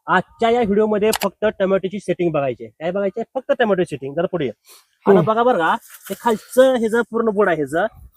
आजच्या या व्हिडिओमध्ये फक्त टोमॅटोची सेटिंग बघायची आहे. काय बघायचे? फक्त टोमॅटो सेटिंग. जरा पुढे आता बघा बरं का, हे खालचं हे जर पूर्ण बोर्ड आहे,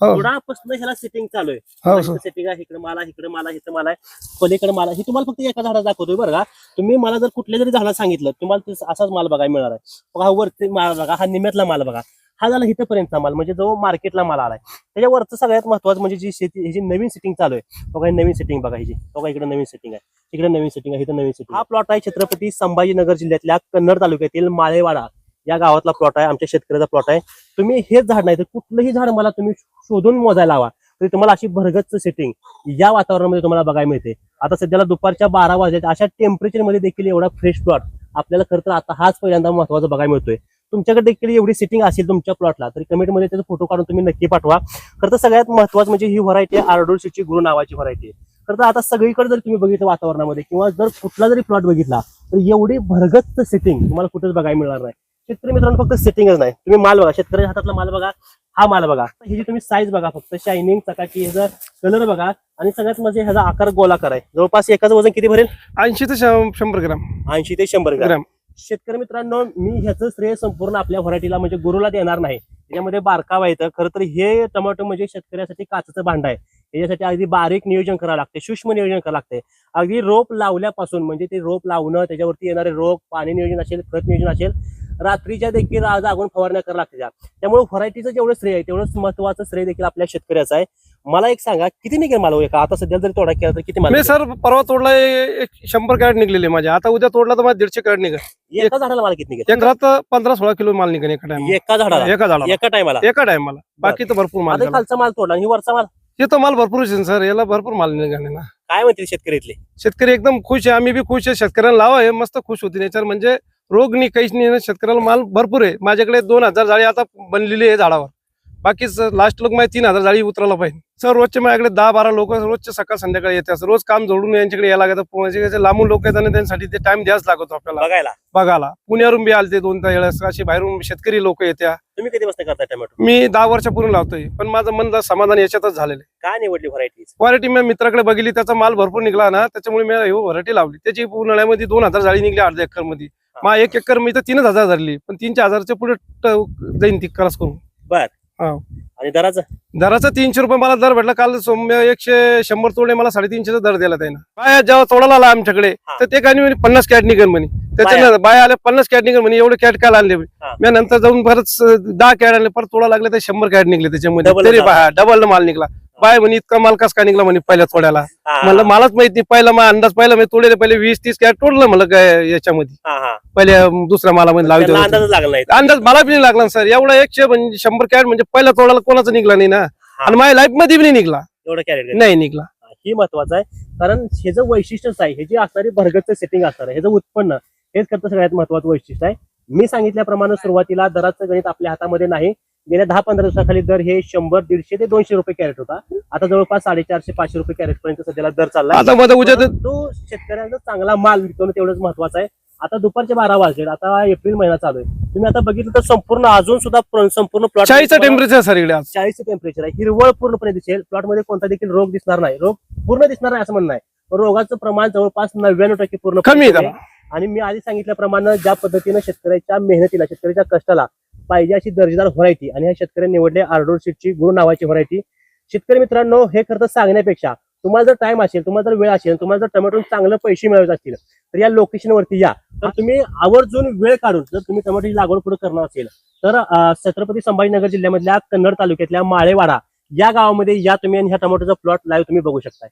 बुडापासून ह्याला सेटिंग चालू आहे. सेटिंग आहे, इकडे मला, इकडे मला, इकडे मला, पलीकडे मला. ही तुम्हाला फक्त एका झाडात दाखवतोय बरं का. तुम्ही मला जर कुठल्या जरी झाडाला सांगितलं, तुम्हाला असाच माल बघायला मिळणार आहे. बघा वरती माल बघा, हा निम्यातला माल बघा, हा झाला इथपर्यंतचा माल, म्हणजे जो मार्केटला माल आलाय. त्याच्यावरचं सगळ्यात महत्वाचं म्हणजे जी शेती, ही जी नवीन सेटिंग चालू आहे बघा, नवीन सेटिंग बघा, ही बघा, इकडे नवीन सेटिंग आहे, इकडे नवीन सेटिंग आहे, इथं नवीन सेटिंग. हा प्लॉट आहे छत्रपती संभाजीनगर जिल्ह्यातल्या कन्नड तालुक्यातील माळेवाडा या गावातला प्लॉट आहे. आमच्या शेतकऱ्याचा प्लॉट आहे. तुम्ही हेच झाड नाही तर कुठलंही झाड मला तुम्ही शोधून मोजायला हवा तरी तुम्हाला अशी भरगच्च सेटिंग या वातावरणामध्ये तुम्हाला बघायला मिळते. आता सध्याला दुपारच्या 12 वाजले, अशा टेम्परेचर मध्ये देखील एवढा फ्रेश प्लॉट आपल्याला खरं तर आता हाच पहिल्यांदा महत्वाचा बघायला मिळतोय. तुमच्याकडे देखील एवढी सेटिंग असेल तुमच्या प्लॉटला तरी कमेंटमध्ये त्याचा फोटो काढून तुम्ही नक्की पाठवा. खरं तर सगळ्यात महत्वाचं म्हणजे ही व्हरायटी आर्डोरसीची गुरु नावाची व्हरायटी आहे. खरं तर आता सगळीकडे जर तुम्ही बघितलं वातावरणामध्ये किंवा जर कुठला जरी प्लॉट बघितला तर एवढी भरगच्च सेटिंग तुम्हाला कुठेच बघायला मिळणार नाही. शेतकरी मित्रांनो, फक्त सेटिंगच नाही, तुम्ही माल बघा, शेतकऱ्याच्या हातातला माल बघा, हा माल बघा, ही जी तुम्ही साईज बघा, फक्त शायनिंग चकाकी, ह्याचा कलर बघा, आणि सगळ्यात म्हणजे ह्याचा आकार गोलाकार आहे. जवळपास एकाच वजन किती भरेल? 80 ते 100 ग्राम. 80 ते 100 ग्राम. शेतकरी मित्रांनो, मी ह्याचं श्रेय संपूर्ण आपल्या व्हरायटीला म्हणजे गुरुला देणार नाही. त्याच्यामध्ये बारकावा येतं. खरं तर हे टोमॅटो म्हणजे शेतकऱ्यासाठी काचचं भांड आहे. त्याच्यासाठी अगदी बारीक नियोजन करावं लागते, सूक्ष्म नियोजन करावं लागते. अगदी रोप लावल्यापासून म्हणजे ते रोप लावणं, त्याच्यावरती येणारे रोग, पाणी नियोजन असेल, खत नियोजन असेल, रात्रीच्या देखील जागून फवारण्या करावं लागते. त्यामुळे व्हरायटीचं जेवढं श्रेय आहे तेवढंच महत्वाचं श्रेय देखील आपल्या शेतकऱ्याचं आहे. मला एक सांगा, किती निघेल माल का आता सध्या जरी तोडा केला तर किती माल? मी सर परवा तोडला 100 कॅरेट निघलेले माझे. आता उद्या तोडला तर मला 150 कॅरेट निघेल. एका झाडाला माल किती निघेल? एकरात 15-16 किलो माल निघेल एका टाइम. एका झाडाला एका टायमाला. बाकी तर भरपूर माल. खालचा माल तोडला आणि वरचा माल? हे तर माल भरपूर आहे सर, याला भरपूर माल निघाले ना. काय म्हणतील शेतकरी? शेतकरी एकदम खुश आहे, आम्ही बी खुश आहे. शेतकऱ्यांना लावा, हे मस्त खुश होती याच्यावर. म्हणजे रोग नाही, काहीच नाही, शेतकऱ्याला माल भरपूर आहे. माझ्याकडे 2000 जाळी आता बनलेली आहे झाडावर. बाकी लास्ट लोक माझे 3000 जाळी उतरायला पाहिजे सर. रोजचे माझ्याकडे 10-12 लोक रोजचे सकाळ संध्याकाळी येतात. रोज काम जोडून यांच्याकडे यायला लागतं. म्हणजे लांबून लोक येतात आणि त्यांच्यासाठी ते टाइम द्यायच लागतो आपल्याला बघायला. पुण्यावरून बी आलते 2-3 वेळेस, अशी बाहेरून शेतकरी लोक येत्या. तुम्ही किती वाजता करता टोमॅटो? मी 10 वर्षापूर्वी लावतोय, पण माझं मन समाधान याच्यातच झालेलं. काय निवडली व्हरायटी? मी मित्राकडे बघिली, त्याचा माल भरपूर निघला ना, त्याच्यामुळे मी ही व्हरायटी लावली. त्याची उन्हाळ्यामध्ये 2000 जाळी निघली अर्ध्या एकर मध्ये. मग 1 एकर मी तर 3000 धरली, पण 3-4 पुढे जाईन ती क्रॉस करून. बर. आणि दराचा 300 रुपये मला दर भेटला. काल 100 तोडे मला 350 दर दिला त्यानं. बाया जेव्हा तोडायला आला आमच्याकडे तर ते काय 50 कॅट निघेल म्हणे. त्याच्यानंतर बाया आल्या 50 कॅट निघेल म्हणे. एवढे कॅट काय आणले मी? नंतर जाऊन परत 10 कॅट आणले, परत तोडा लागले तर 100 कॅट निघले त्याच्यामध्ये. तरी डबल माल निघला. बाय म्हणे इतका माल कस काय निघला म्हणे पहिल्या तोड्याला? मला मलाच माहित नाही. पहिला मग अंदाज पाहिला मी तोडले, पहिले 20-30 कॅट तोडलं मला काय याच्यामध्ये. पहिल्या दुसऱ्या मालामध्ये लावतो अंदाज मला बी नाही लागला सर. एवढा 100 कॅट म्हणजे पहिल्या तोडाला कोणाचा निघला नाही ना. आणि माझ्या लाईफ मध्ये बी नाही निघला, एवढा कॅरेट नाही निघला. ही महत्वाचं आहे, कारण हे जे वैशिष्ट्यच आहे, हे जी असणारी भरगच्च सेटिंग असणार आहे, हे जे उत्पन्न, हेच करतं सगळ्यात महत्वाचं वैशिष्ट्य आहे. मी सांगितल्याप्रमाणे सुरुवातीला दराचं गणित आपल्या हातामध्ये नाही. गेल्या 10-15 दिवसाखाली दर हे 100, 150 ते 200 रुपये कॅरेट होता. आता जवळपास 450-500 रुपये कॅरेट पर्यंत सध्याला दर चालला. आता तो शेतकऱ्यांचा चांगला माल विकणं तेवढंच महत्वाचं आहे. आता दुपारचे 12 वाजले, आता एप्रिल महिना चालू आहे. तुम्ही आता बघितलं तर संपूर्ण अजून सुद्धा संपूर्ण प्लॉट 40 टेम्परेचर सर इकडे 40 टेम्परेचर आहे. हिरवळ पूर्णपणे दिसेल. प्लॉट मध्ये कोणता देखील रोग दिसणार नाही. रोग पूर्ण दिसणार नाही असं म्हणणं आहे. रोगाचं प्रमाण जवळपास 99% पूर्ण कमी आहे. आणि मी आधी सांगितल्याप्रमाणे ज्या पद्धतीने शेतकऱ्याच्या मेहनतीला, शेतकऱ्याच्या कष्टाला पाहिजे अशी दर्जेदार व्हरायटी आणि ह्या शेतकऱ्यांनी निवडले आर्डोरसीची गुरु नावाची व्हरायटी. शेतकरी मित्रांनो, हे खरं तर सांगण्यापेक्षा तुम्हाला जर टाइम असेल, तुम्हाला जर वेळ असेल, तुम्हाला जर टोमॅटो चांगले पैसे मिळवायचे असतील तर या लोकेशनवरती या. तर तुम्ही आवर्जून वेळ काढून जर तुम्ही टोमॅटोची लागवड पुढे करणार असेल तर छत्रपती संभाजीनगर जिल्ह्यामधल्या कन्नड तालुक्यातल्या माळेवाडा या गावामध्ये या तुम्ही, आणि ह्या टोमॅटोचा प्लॉट लाईव्ह तुम्ही बघू शकता.